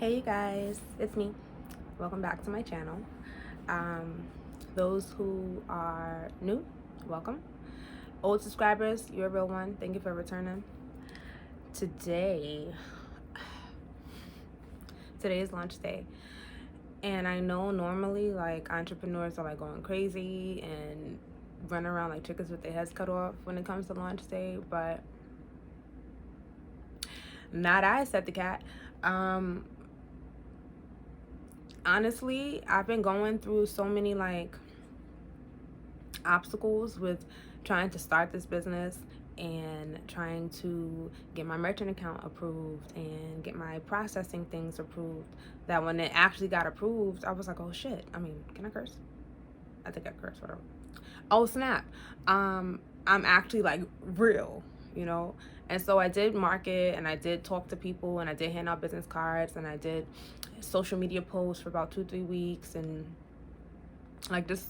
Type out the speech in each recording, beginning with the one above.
Hey you guys, it's me. Welcome back to my channel. Um, those who are new, welcome. Old subscribers, you're a real one. Thank you for returning. Today is launch day. And I know normally like entrepreneurs are like going crazy and run around like chickens with their heads cut off when it comes to launch day, but not I, said the cat. Honestly, I've been going through so many like obstacles with trying to start this business and trying to get my merchant account approved and get my processing things approved, that when it actually got approved, I was like, oh shit. I mean, can I curse? I think I curse, whatever. Oh snap. I'm actually like real, you know? And so I did market and I did talk to people and I did hand out business cards and I did social media posts for about 2-3 weeks and like just,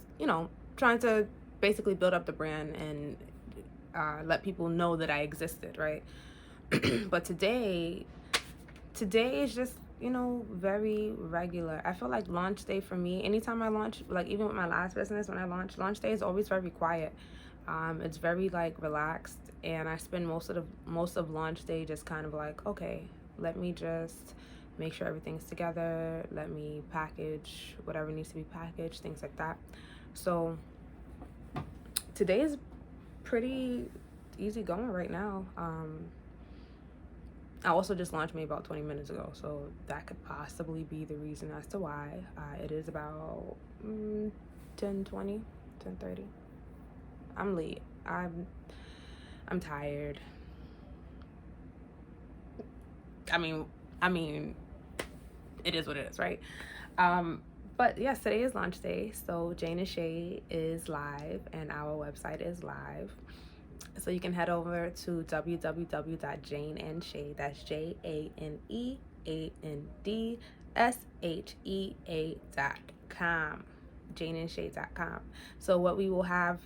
trying to basically build up the brand and let people know that I existed, right? But today is just, very regular. I feel like launch day for me, anytime I launch, like even with my last business, when I launch day is always very quiet. It's very like relaxed, and I spend most of launch day just kind of like, okay, let me just make sure everything's together, let me package whatever needs to be packaged, things like that. So today is pretty easy going right now. I also just launched maybe about 20 minutes ago, so that could possibly be the reason as to why. It is about 10:20, 10:30. I'm late. I'm tired. I mean, it is what it is, right? But yes, today is launch day, so Jane and Shay is live, and our website is live. So you can head over to www.janeandshay, that's JaneAndShea.com, janeandshay.com. So what we will have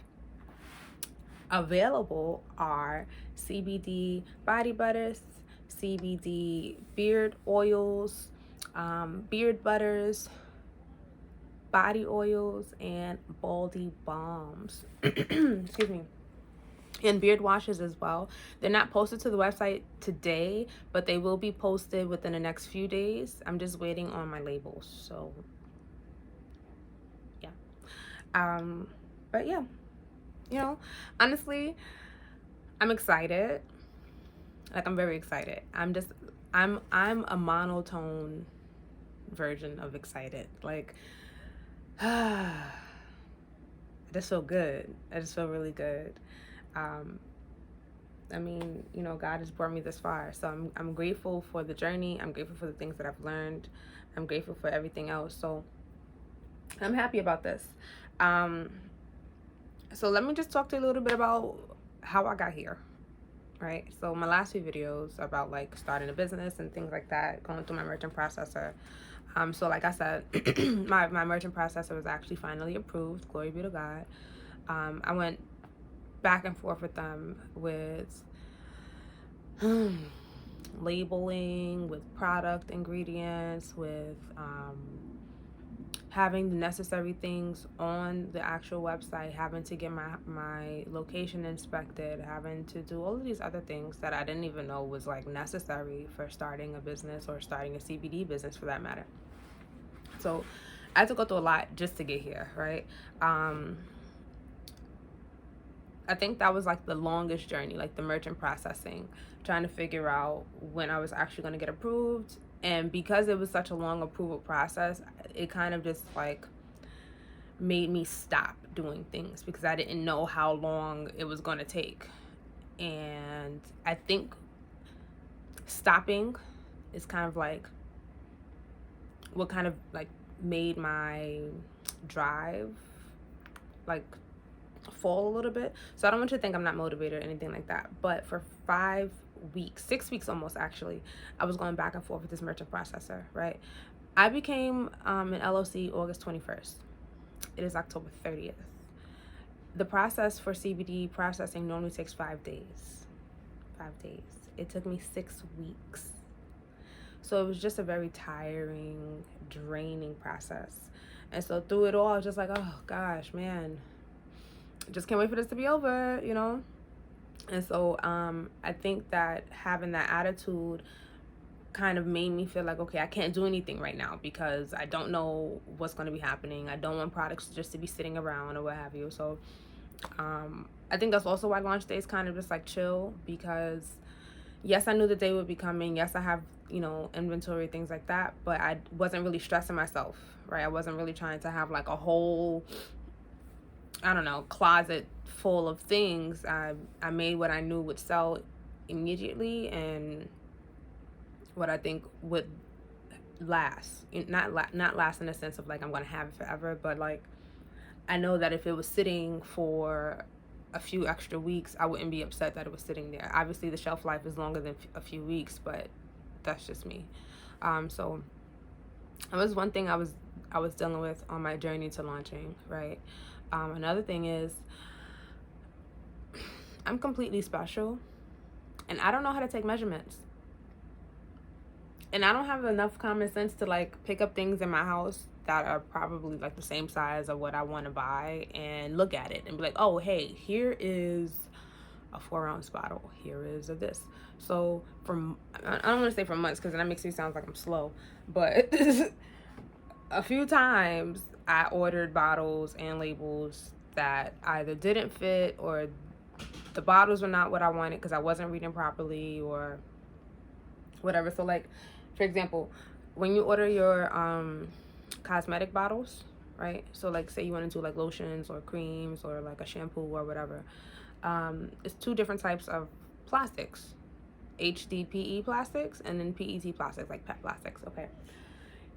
available are CBD body butters, CBD beard oils, beard butters, body oils, and baldy balms. Excuse me. And beard washes as well. They're not posted to the website today, but they will be posted within the next few days. I'm just waiting on my labels. So yeah. But yeah, honestly, I'm excited. Like, I'm very excited. I'm a monotone version of excited. Like I just feel good. I just feel really good. I mean, God has brought me this far. So I'm grateful for the journey. I'm grateful for the things that I've learned. I'm grateful for everything else. So I'm happy about this. So let me just talk to you a little bit about how I got here. Right. So my last few videos about like starting a business and things like that, going through my merchant processor. So like I said, my merchant processor was actually finally approved. Glory be to God. I went back and forth with them with labeling, with product ingredients, with having the necessary things on the actual website, having to get my location inspected, having to do all of these other things that I didn't even know was like necessary for starting a business or starting a CBD business for that matter. So I had to go through a lot just to get here, right? I think that was like the longest journey, like the merchant processing, trying to figure out when I was actually going to get approved. And because it was such a long approval process, it kind of just like made me stop doing things because I didn't know how long it was going to take. And I think stopping is kind of like what kind of like made my drive like fall a little bit. So I don't want you to think I'm not motivated or anything like that. But for 5 weeks, 6 weeks almost actually, I was going back and forth with this merchant processor, right? I became an LLC August 21st. It is October 30th. The process for CBD processing normally takes 5 days. 5 days. It took me 6 weeks. So it was just a very tiring, draining process. And so through it all, I was just like, oh gosh, man, just can't wait for this to be over, you know? And so I think that having that attitude kind of made me feel like, okay, I can't do anything right now because I don't know what's going to be happening. I don't want products just to be sitting around or what have you. So I think that's also why launch day is kind of just like chill, because yes, I knew that they would be coming. Yes, I have, you know, inventory, things like that, but I wasn't really stressing myself, right? I wasn't really trying to have like a whole, I don't know, closet full of things. I made what I knew would sell immediately and what I think would last. Not last in the sense of like I'm gonna have it forever, but like I know that if it was sitting for a few extra weeks, I wouldn't be upset that it was sitting there. Obviously, the shelf life is longer than a few weeks, but that's just me. So that was one thing I was dealing with on my journey to launching, right? Another thing is I'm completely special, and I don't know how to take measurements. And I don't have enough common sense to like pick up things in my house that are probably like the same size of what I want to buy and look at it and be like, oh, hey, here is a 4-ounce bottle. Here is a this. So I don't want to say for months because that makes me sound like I'm slow, but a few times I ordered bottles and labels that either didn't fit or the bottles were not what I wanted because I wasn't reading properly or whatever. So like, for example, when you order your cosmetic bottles, right? So like say you want to do like lotions or creams or like a shampoo or whatever, it's two different types of plastics: HDPE plastics and then PET plastics, like PET plastics. Okay,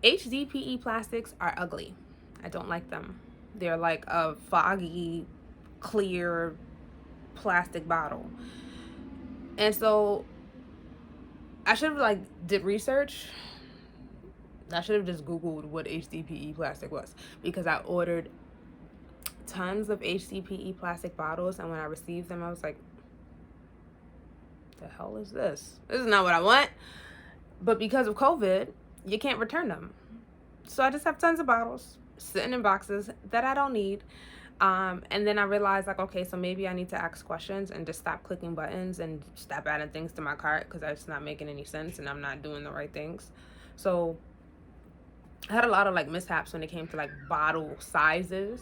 HDPE plastics are ugly. I don't like them. They're like a foggy, clear plastic bottle. And so I should have like did research. I should have just Googled what HDPE plastic was, because I ordered tons of HDPE plastic bottles, and when I received them, I was like, the hell is this? This is not what I want. But because of COVID, you can't return them. So I just have tons of bottles sitting in boxes that I don't need. And then I realized like, okay, so maybe I need to ask questions and just stop clicking buttons and stop adding things to my cart because that's not making any sense and I'm not doing the right things. So I had a lot of like mishaps when it came to like bottle sizes.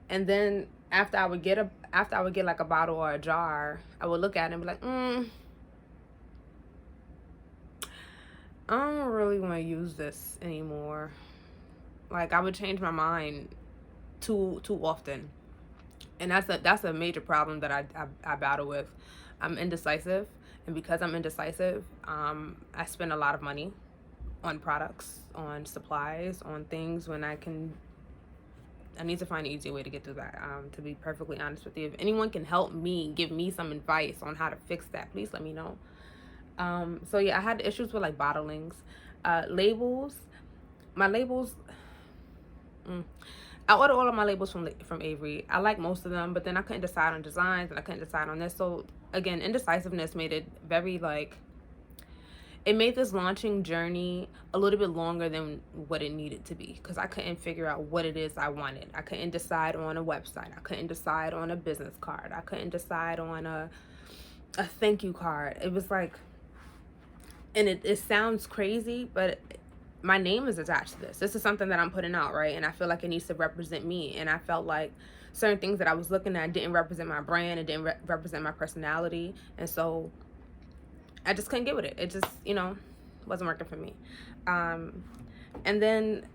And then after I would get like a bottle or a jar, I would look at it and be like, I don't really want to use this anymore. Like I would change my mind too often, and that's a major problem that I battle with. I'm indecisive, and because I'm indecisive, I spend a lot of money on products, on supplies, on things when I need to find an easier way to get through that. To be perfectly honest with you, if anyone can help me, give me some advice on how to fix that, please let me know. So yeah, I had issues with like bottlings, labels. My labels, I ordered all of my labels from Avery. I like most of them, but then I couldn't decide on designs and I couldn't decide on this. So again, indecisiveness made it very like, it made this launching journey a little bit longer than what it needed to be, because I couldn't figure out what it is I wanted. I couldn't decide on a website. I couldn't decide on a business card. I couldn't decide on a thank you card. It was like, and it sounds crazy, but my name is attached to this. This is something that I'm putting out, right? And I feel like it needs to represent me. And I felt like certain things that I was looking at didn't represent my brand. It didn't represent my personality. And so I just couldn't get with it. It just, wasn't working for me. And then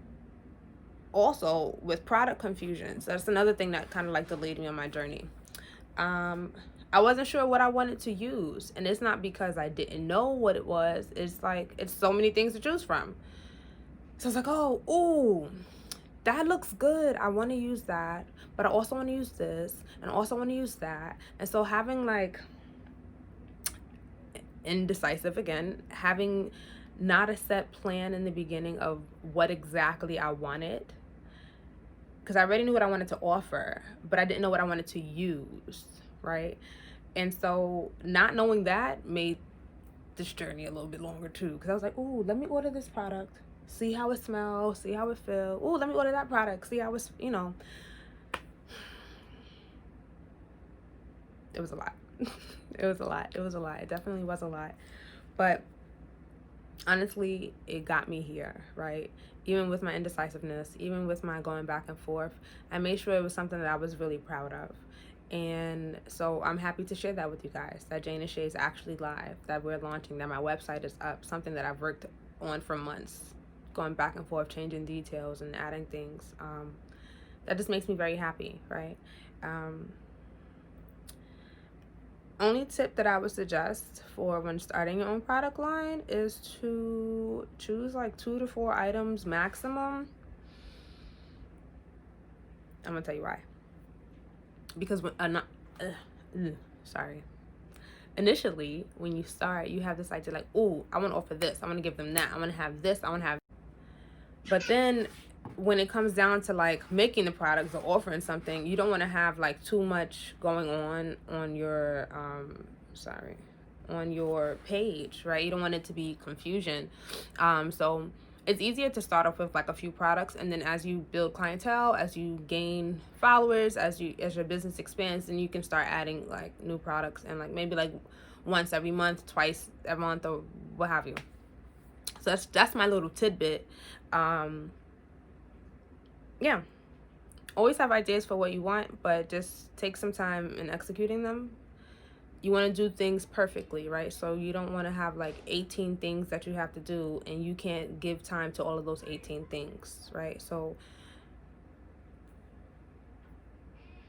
also with product confusions, that's another thing that kind of like delayed me on my journey. I wasn't sure what I wanted to use. And it's not because I didn't know what it was. It's like, it's so many things to choose from. So I was like, oh, that looks good. I want to use that. But I also want to use this. And I also want to use that. And so having like, indecisive again, having not a set plan in the beginning of what exactly I wanted. Because I already knew what I wanted to offer, but I didn't know what I wanted to use, right? And so not knowing that made this journey a little bit longer too, because I was like, ooh, let me order this product, see how it smells, see how it feels. Ooh, let me order that product, see how it's, you know. It was a lot. It was a lot. It was a lot. It definitely was a lot. But honestly, it got me here, right? Even with my indecisiveness, even with my going back and forth, I made sure it was something that I was really proud of. And so I'm happy to share that with you guys, that Jane and Shay is actually live, that we're launching, that my website is up, something that I've worked on for months, going back and forth, changing details and adding things. That just makes me very happy, right? Only tip that I would suggest for when starting your own product line is to choose like 2 to 4 items maximum. I'm gonna tell you why. Because when initially when you start, you have this idea like, oh, I want to offer this, I want to give them that, I want to have this, I want to have. But then when it comes down to like making the products or offering something, you don't want to have like too much going on your on your page, right? You don't want it to be confusion. So it's easier to start off with like a few products, and then as you build clientele, as you gain followers, as your business expands, then you can start adding like new products, and like maybe like once every month, twice every month, or what have you. So that's my little tidbit. Yeah, always have ideas for what you want, but just take some time in executing them. You want to do things perfectly, right? So you don't want to have like 18 things that you have to do and you can't give time to all of those 18 things, right? So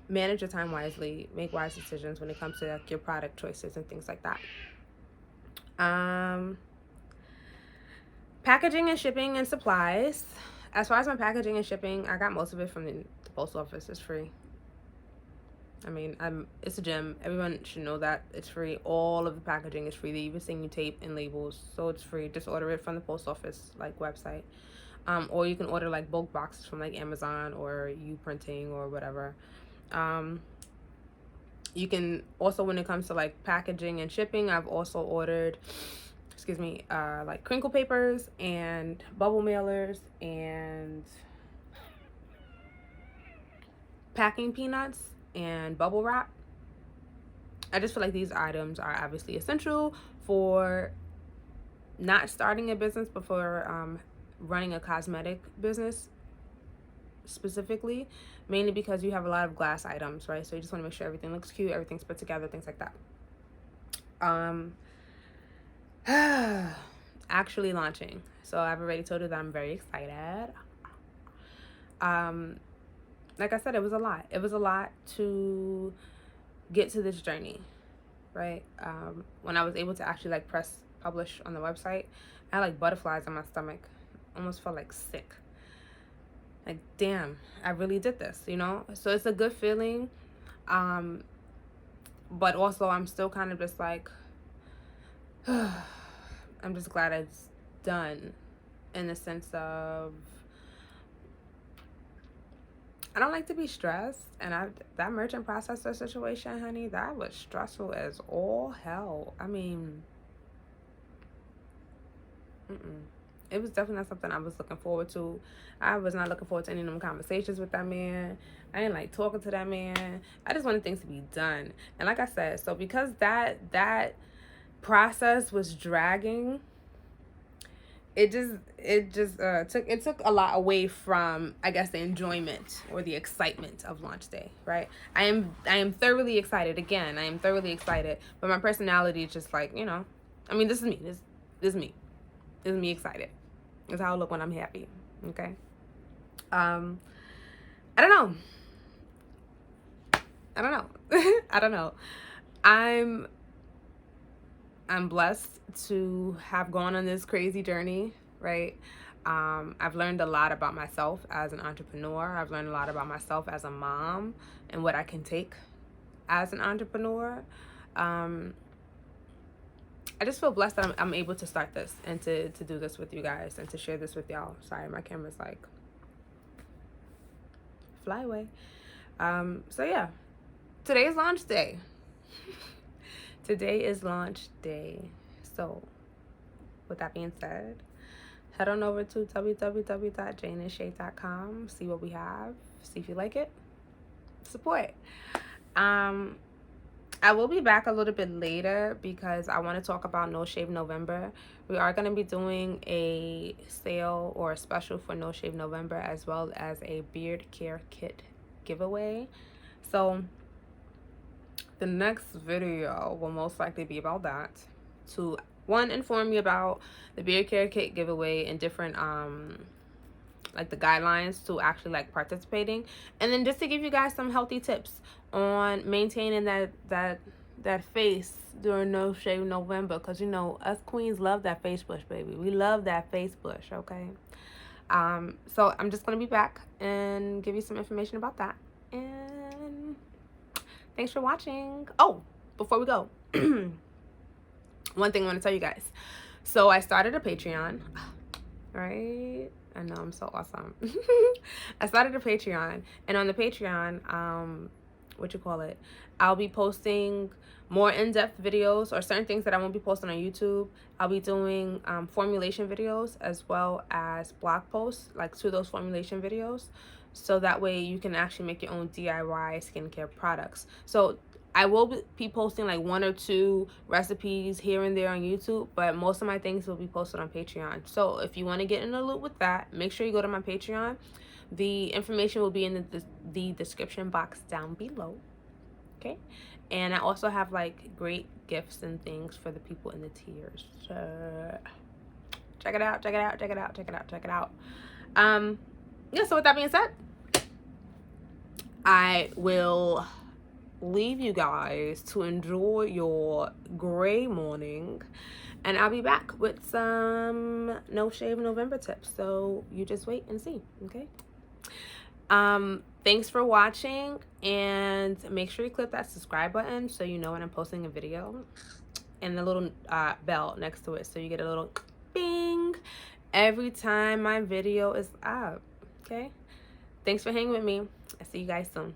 manage your time wisely, make wise decisions when it comes to like your product choices and things like that. Packaging and shipping and supplies. As far as my packaging and shipping, I got most of it from the post office. It's free. I mean, it's a gym. Everyone should know that it's free. All of the packaging is free. They even send you tape and labels, so it's free. Just order it from the post office like website, or you can order like bulk boxes from like Amazon or Uprinting or whatever. You can also, when it comes to like packaging and shipping, I've also ordered, like crinkle papers and bubble mailers and packing peanuts and bubble wrap. I just feel like these items are obviously essential for not starting a business, but for running a cosmetic business specifically, mainly because you have a lot of glass items, right? So you just want to make sure everything looks cute, everything's put together, things like that. Actually launching. So I've already told you that I'm very excited. Like I said, it was a lot. It was a lot to get to this journey, right? When I was able to actually like press publish on the website, I had like butterflies in my stomach. Almost felt like sick. Like, damn, I really did this, you know? So it's a good feeling. But also I'm still kind of just like, I'm just glad it's done, in the sense of I don't like to be stressed, and that merchant processor situation, honey, that was stressful as all hell. I mean, it was definitely not something I was looking forward to. I was not looking forward to any of them conversations with that man. I didn't like talking to that man. I just wanted things to be done. And like I said, so because that process was dragging, it took a lot away from, I guess, the enjoyment or the excitement of launch day, right? I am thoroughly excited. Again, I am thoroughly excited, but my personality is just like, you know, I mean, this is me. This is me. This is me excited. It's how I look when I'm happy. Okay. I don't know. I don't know. I'm blessed to have gone on this crazy journey, right? I've learned a lot about myself as an entrepreneur. I've learned a lot about myself as a mom and what I can take as an entrepreneur. I just feel blessed that I'm able to start this and to do this with you guys and to share this with y'all. Sorry, my camera's like, fly away. So yeah, today is launch day. Today is launch day. So with that being said, head on over to www.janeandshade.com, see what we have, see if you like it, support. I will be back a little bit later because I want to talk about No Shave November. We are going to be doing a sale or a special for No Shave November, as well as a beard care kit giveaway. So the next video will most likely be about that, to one, inform you about the beard care kit giveaway and different like the guidelines to actually like participating, and then just to give you guys some healthy tips on maintaining that face during No Shave November, because you know us queens love that face bush, baby. We love that face bush. Okay, so I'm just gonna be back and give you some information about that, and thanks for watching. Oh, before we go, one thing I want to tell you guys. So I started a Patreon, right? I know, I'm so awesome. I started a Patreon, and on the Patreon, I'll be posting more in-depth videos, or certain things that I won't be posting on YouTube. I'll be doing formulation videos, as well as blog posts like to those formulation videos, so that way you can actually make your own DIY skincare products. So I will be posting like 1 or 2 recipes here and there on YouTube, but most of my things will be posted on Patreon. So if you want to get in the loop with that, make sure you go to my Patreon. The information will be in the description box down below. Okay, and I also have like great gifts and things for the people in the tiers. So check it out, check it out, check it out, check it out, check it out. Yeah, so with that being said, I will leave you guys to enjoy your gray morning, and I'll be back with some No Shave November tips, so you just wait and see. Okay, thanks for watching, and make sure you click that subscribe button so you know when I'm posting a video, and the little bell next to it so you get a little bing every time my video is up. Okay, thanks for hanging with me. I'll see you guys soon.